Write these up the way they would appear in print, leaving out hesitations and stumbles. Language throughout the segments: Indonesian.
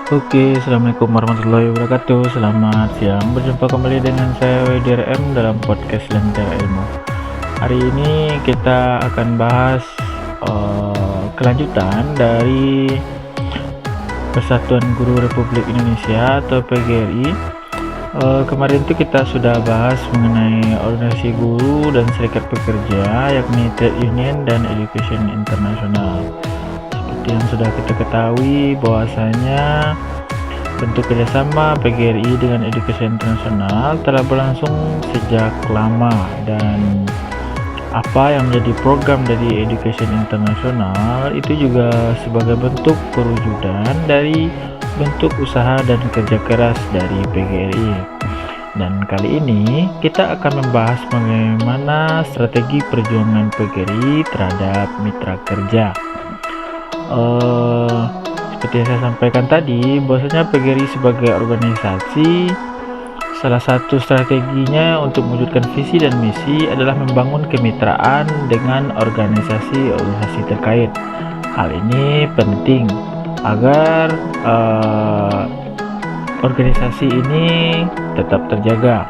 Oke, assalamualaikum warahmatullahi wabarakatuh. Selamat siang, berjumpa kembali dengan saya WDRM dalam podcast Lentera Ilmu. Hari ini kita akan bahas kelanjutan dari Persatuan Guru Republik Indonesia atau PGRI. Kemarin itu kita sudah bahas mengenai organisasi guru dan serikat pekerja, yakni Trade Union dan Education International. Seperti yang sudah kita ketahui bahwasanya bentuk kerjasama PGRI dengan Education International telah berlangsung sejak lama, dan apa yang menjadi program dari Education International itu juga sebagai bentuk perwujudan dari bentuk usaha dan kerja keras dari PGRI. Dan kali ini kita akan membahas bagaimana strategi perjuangan PGRI terhadap mitra kerja. Seperti yang saya sampaikan tadi, bahwasanya PGRI sebagai organisasi, salah satu strateginya untuk mewujudkan visi dan misi adalah membangun kemitraan dengan organisasi-organisasi terkait. Hal ini penting agar organisasi ini tetap terjaga.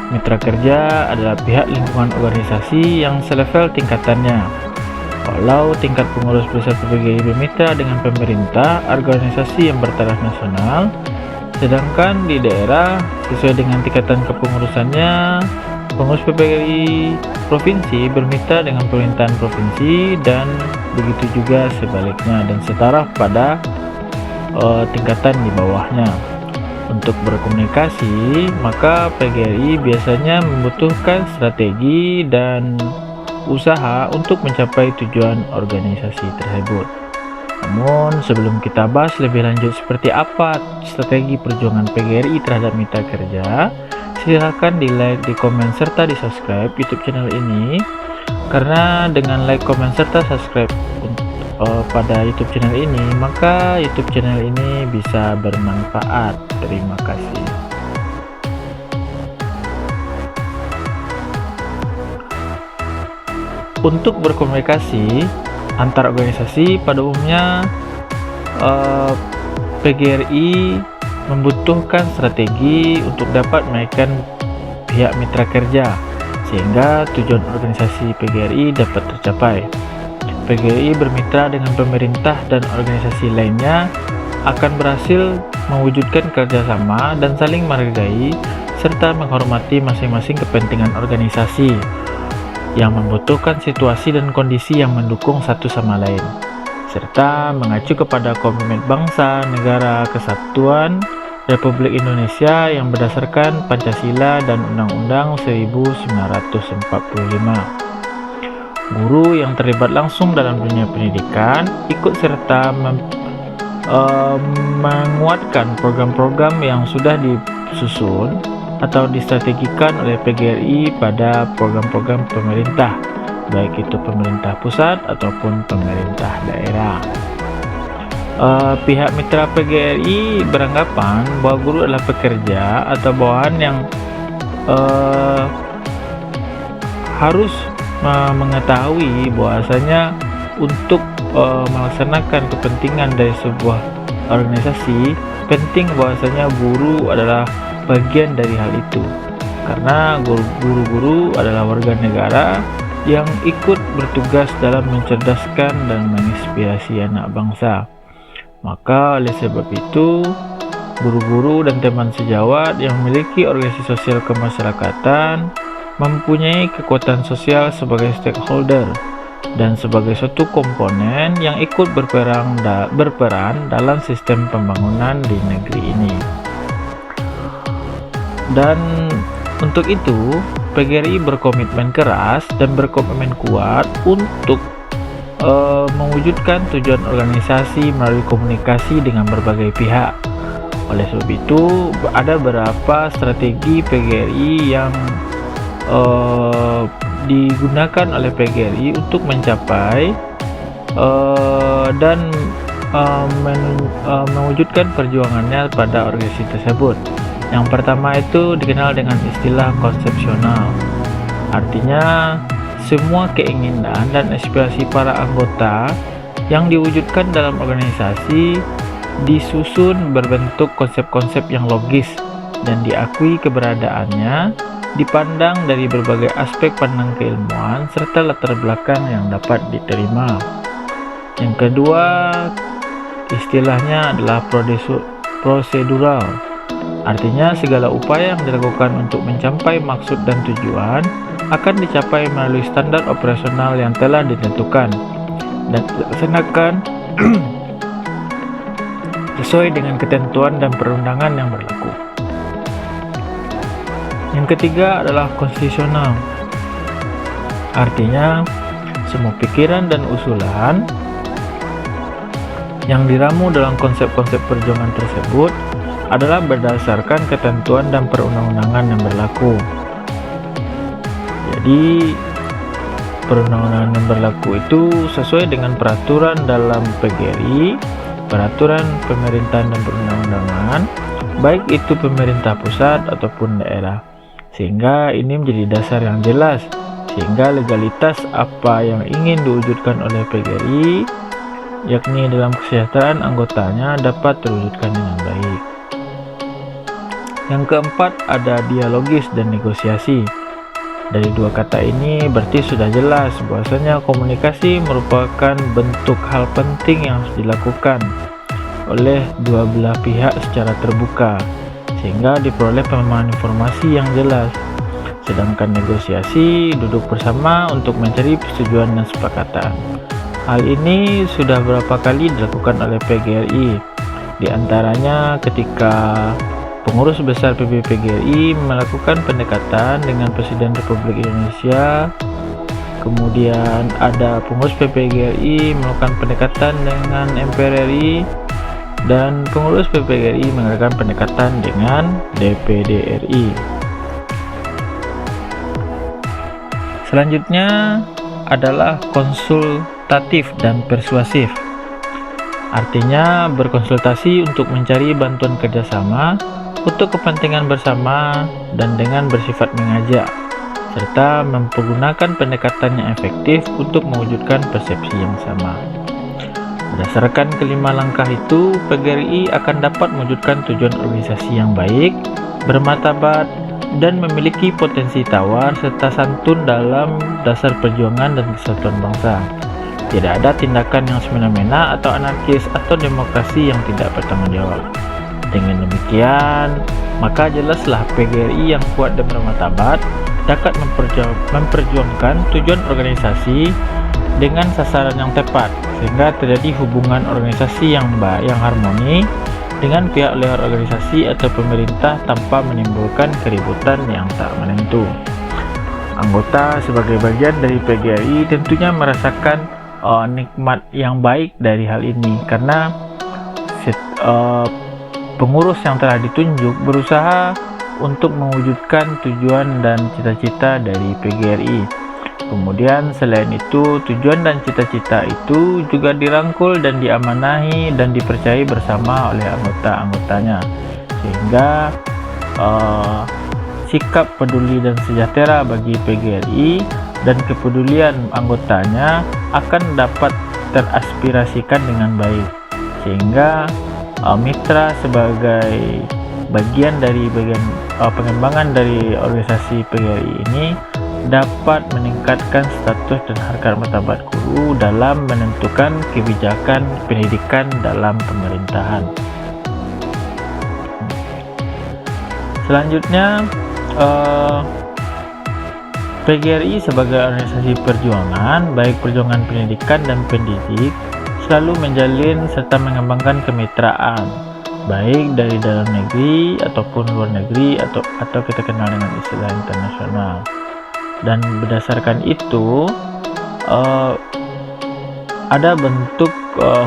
Mitra kerja adalah pihak lingkungan organisasi yang selevel tingkatannya. Walau tingkat pengurus besar PGRI bermitra dengan pemerintah, organisasi yang bertaraf nasional, sedangkan di daerah sesuai dengan tingkatan kepengurusannya, pengurus PGRI provinsi bermitra dengan pemerintahan provinsi, dan begitu juga sebaliknya, dan setara pada tingkatan di bawahnya. Untuk berkomunikasi, maka PGRI biasanya membutuhkan strategi dan usaha untuk mencapai tujuan organisasi tersebut. Namun sebelum kita bahas lebih lanjut seperti apa strategi perjuangan PGRI terhadap mitra kerja, silakan di like, di komen, serta di subscribe YouTube channel ini, karena dengan like, komen, serta subscribe pada YouTube channel ini, maka YouTube channel ini bisa bermanfaat. Terima kasih. Untuk berkomunikasi antar organisasi, pada umumnya PGRI membutuhkan strategi untuk dapat menaikkan pihak mitra kerja sehingga tujuan organisasi PGRI dapat tercapai. PGRI bermitra dengan pemerintah dan organisasi lainnya akan berhasil mewujudkan kerjasama dan saling menghargai serta menghormati masing-masing kepentingan organisasi yang membutuhkan situasi dan kondisi yang mendukung satu sama lain, serta mengacu kepada komitmen bangsa, negara, kesatuan Republik Indonesia yang berdasarkan Pancasila dan Undang-Undang 1945. Guru yang terlibat langsung dalam dunia pendidikan ikut serta menguatkan program-program yang sudah disusun atau distrategikan oleh PGRI pada program-program pemerintah, baik itu pemerintah pusat ataupun pemerintah daerah. Pihak mitra PGRI beranggapan bahwa guru adalah pekerja atau bawahan yang harus mengetahui bahwasanya untuk melaksanakan kepentingan dari sebuah organisasi, penting bahwasanya guru adalah bagian dari hal itu, karena guru-guru adalah warga negara yang ikut bertugas dalam mencerdaskan dan menginspirasi anak bangsa. Maka oleh sebab itu, guru-guru dan teman sejawat yang memiliki organisasi sosial kemasyarakatan mempunyai kekuatan sosial sebagai stakeholder dan sebagai suatu komponen yang ikut berperan dalam sistem pembangunan di negeri ini. Dan untuk itu, PGRI berkomitmen keras dan berkomitmen kuat untuk mewujudkan tujuan organisasi melalui komunikasi dengan berbagai pihak. Oleh sebab itu, ada beberapa strategi PGRI yang digunakan oleh PGRI untuk mencapai dan mewujudkan perjuangannya pada organisasi tersebut. Yang pertama itu dikenal dengan istilah konsepsional. Artinya, semua keinginan dan aspirasi para anggota yang diwujudkan dalam organisasi disusun berbentuk konsep-konsep yang logis dan diakui keberadaannya, dipandang dari berbagai aspek pandang keilmuan serta latar belakang yang dapat diterima. Yang kedua, istilahnya adalah prosedural. Artinya segala upaya yang dilakukan untuk mencapai maksud dan tujuan akan dicapai melalui standar operasional yang telah ditentukan dan dilaksanakan sesuai dengan ketentuan dan perundangan yang berlaku. Yang ketiga adalah konstitusional. Artinya, semua pikiran dan usulan yang diramu dalam konsep-konsep perjuangan tersebut adalah berdasarkan ketentuan dan perundang-undangan yang berlaku. Jadi, perundang-undangan yang berlaku itu sesuai dengan peraturan dalam PGRI, peraturan pemerintahan dan perundang-undangan, baik itu pemerintah pusat ataupun daerah. Sehingga ini menjadi dasar yang jelas, sehingga legalitas apa yang ingin diwujudkan oleh PGRI, yakni dalam kesejahteraan anggotanya, dapat terwujudkan dengan baik. Yang keempat ada dialogis dan negosiasi. Dari dua kata ini berarti sudah jelas bahwasanya komunikasi merupakan bentuk hal penting yang harus dilakukan oleh dua belah pihak secara terbuka, sehingga diperoleh pemahaman informasi yang jelas. Sedangkan negosiasi duduk bersama untuk mencari persetujuan dan kesepakatan. Hal ini sudah beberapa kali dilakukan oleh PGRI, di antaranya ketika pengurus besar PGRI melakukan pendekatan dengan Presiden Republik Indonesia, kemudian ada pengurus PGRI melakukan pendekatan dengan MPR RI, dan pengurus PGRI melakukan pendekatan dengan DPD RI. Selanjutnya adalah konsultatif dan persuasif. Artinya berkonsultasi untuk mencari bantuan kerjasama untuk kepentingan bersama dan dengan bersifat mengajak, serta mempergunakan pendekatan yang efektif untuk mewujudkan persepsi yang sama. Berdasarkan kelima langkah itu, PGRI akan dapat mewujudkan tujuan organisasi yang baik, bermartabat, dan memiliki potensi tawar serta santun dalam dasar perjuangan dan kesatuan bangsa. Tidak ada tindakan yang semena-mena atau anarkis atau demokrasi yang tidak bertanggung jawab. Dengan demikian, maka jelaslah PGRI yang kuat dan bermartabat dapat memperjuangkan tujuan organisasi dengan sasaran yang tepat, sehingga terjadi hubungan organisasi yang baik, yang harmoni dengan pihak luar organisasi atau pemerintah tanpa menimbulkan keributan yang tak menentu. Anggota sebagai bagian dari PGRI tentunya merasakan nikmat yang baik dari hal ini, karena pengurus yang telah ditunjuk berusaha untuk mewujudkan tujuan dan cita-cita dari PGRI. Kemudian selain itu, tujuan dan cita-cita itu juga dirangkul dan diamanahi dan dipercayai bersama oleh anggota-anggotanya, sehingga sikap peduli dan sejahtera bagi PGRI dan kepedulian anggotanya akan dapat teraspirasikan dengan baik, sehingga mitra sebagai bagian dari pengembangan dari organisasi PGRI ini dapat meningkatkan status dan harkat martabat guru dalam menentukan kebijakan pendidikan dalam pemerintahan. Selanjutnya, PGRI sebagai organisasi perjuangan, baik perjuangan pendidikan dan pendidik, selalu menjalin serta mengembangkan kemitraan, baik dari dalam negeri ataupun luar negeri, atau kita kenal dengan istilah internasional. Dan berdasarkan itu ada bentuk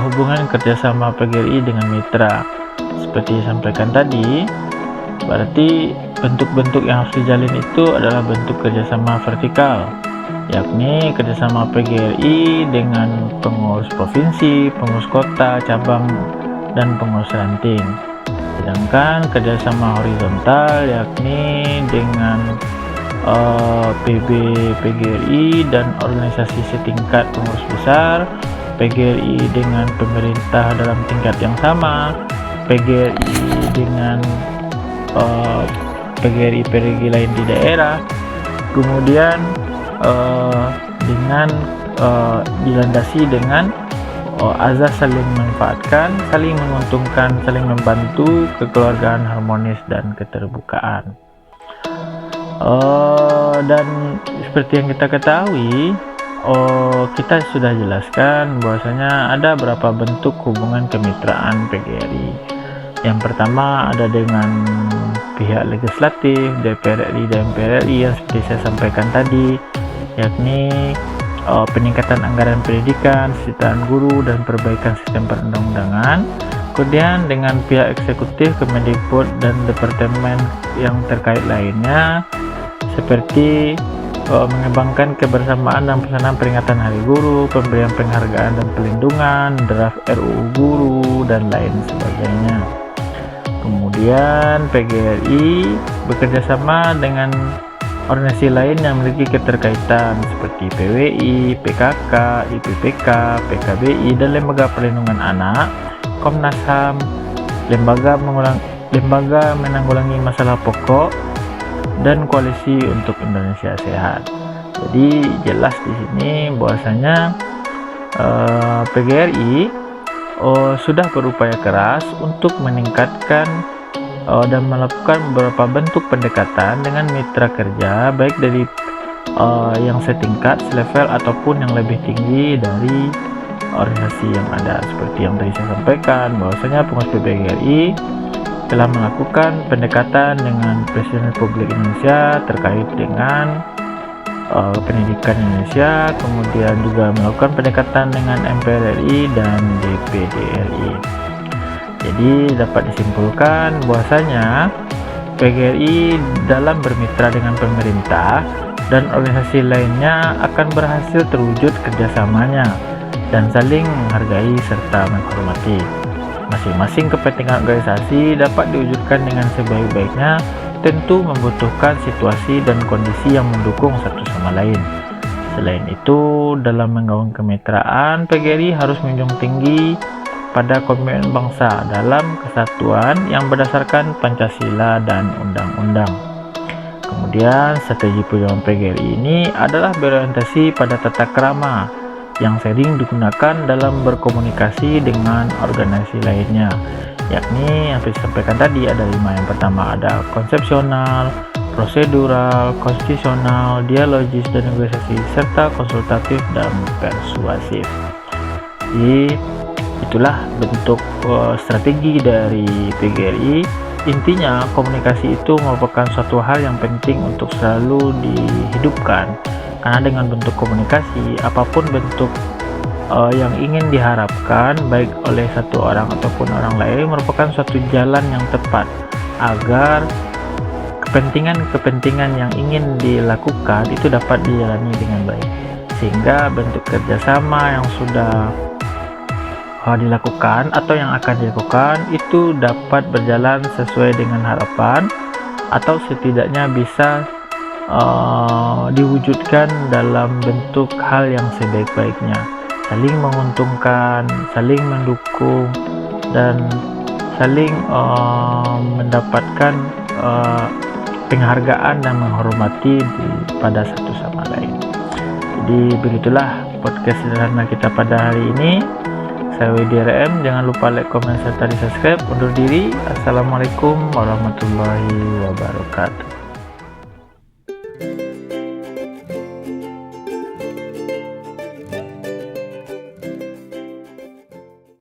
hubungan kerjasama PGRI dengan mitra. Seperti disampaikan tadi, berarti bentuk-bentuk yang harus dijalin itu adalah bentuk kerjasama vertikal, yakni kerjasama PGRI dengan pengurus provinsi, pengurus kota, cabang, dan pengurus ranting. Sedangkan kerjasama horizontal yakni dengan PGRI dan organisasi setingkat pengurus besar PGRI dengan pemerintah dalam tingkat yang sama, PGRI dengan PGRI lain di daerah, kemudian dengan dilandasi dengan azas saling memanfaatkan, saling menguntungkan, saling membantu, kekeluargaan harmonis dan keterbukaan. Dan seperti yang kita ketahui, kita sudah jelaskan bahwasanya ada beberapa bentuk hubungan kemitraan PGRI. Yang pertama ada dengan pihak legislatif, DPR RI dan MPR RI yang seperti saya sampaikan tadi, yakni peningkatan anggaran pendidikan, kesejahteraan guru, dan perbaikan sistem perundang-undangan. Kemudian dengan pihak eksekutif, Kemendikbud, dan departemen yang terkait lainnya, seperti mengembangkan kebersamaan dan pelaksanaan peringatan Hari Guru, pemberian penghargaan dan pelindungan, draft RUU Guru, dan lain sebagainya. Kemudian PGRI bekerjasama dengan organisasi lain yang memiliki keterkaitan seperti PWI, PKK, IPPK, PKBI, dan Lembaga Perlindungan Anak, Komnas HAM, Lembaga Menanggulangi Masalah Pokok, dan Koalisi untuk Indonesia Sehat. Jadi jelas di sini bahwasanya PGRI sudah berupaya keras untuk meningkatkan dan melakukan beberapa bentuk pendekatan dengan mitra kerja, baik dari yang setingkat, selevel, ataupun yang lebih tinggi dari organisasi yang ada. Seperti yang tadi saya sampaikan, bahwasanya pengurus PGRI telah melakukan pendekatan dengan Presiden Republik Indonesia terkait dengan pendidikan Indonesia, kemudian juga melakukan pendekatan dengan MPR RI dan DPD RI. Jadi dapat disimpulkan bahwasanya PGRI dalam bermitra dengan pemerintah dan organisasi lainnya akan berhasil terwujud kerjasamanya dan saling menghargai serta menghormati. Masing-masing kepentingan organisasi dapat diwujudkan dengan sebaik-baiknya, tentu membutuhkan situasi dan kondisi yang mendukung satu sama lain. Selain itu, dalam membangun kemitraan, PGRI harus menjunjung tinggi pada komitmen bangsa dalam kesatuan yang berdasarkan Pancasila dan undang-undang. Kemudian strategi perjuangan PGRI ini adalah berorientasi pada tata krama yang sering digunakan dalam berkomunikasi dengan organisasi lainnya, yakni yang saya sampaikan tadi ada 5. Yang pertama ada konsepsional, prosedural, konstitusional, dialogis dan negosiasi, serta konsultatif dan persuasif. Jadi itulah bentuk strategi dari PGRI. Intinya komunikasi itu merupakan suatu hal yang penting untuk selalu dihidupkan, karena dengan bentuk komunikasi apapun bentuk yang ingin diharapkan baik oleh satu orang ataupun orang lain merupakan suatu jalan yang tepat agar kepentingan yang ingin dilakukan itu dapat dijalani dengan baik, sehingga bentuk kerjasama yang sudah dilakukan atau yang akan dilakukan itu dapat berjalan sesuai dengan harapan atau setidaknya bisa diwujudkan dalam bentuk hal yang sebaik-baiknya, saling menguntungkan, saling mendukung, dan saling mendapatkan penghargaan dan menghormati pada satu sama lain. Jadi begitulah podcast sederhana kita pada hari ini. Saya WDRM, jangan lupa like, komen, serta di subscribe. Undur diri. Assalamualaikum warahmatullahi wabarakatuh.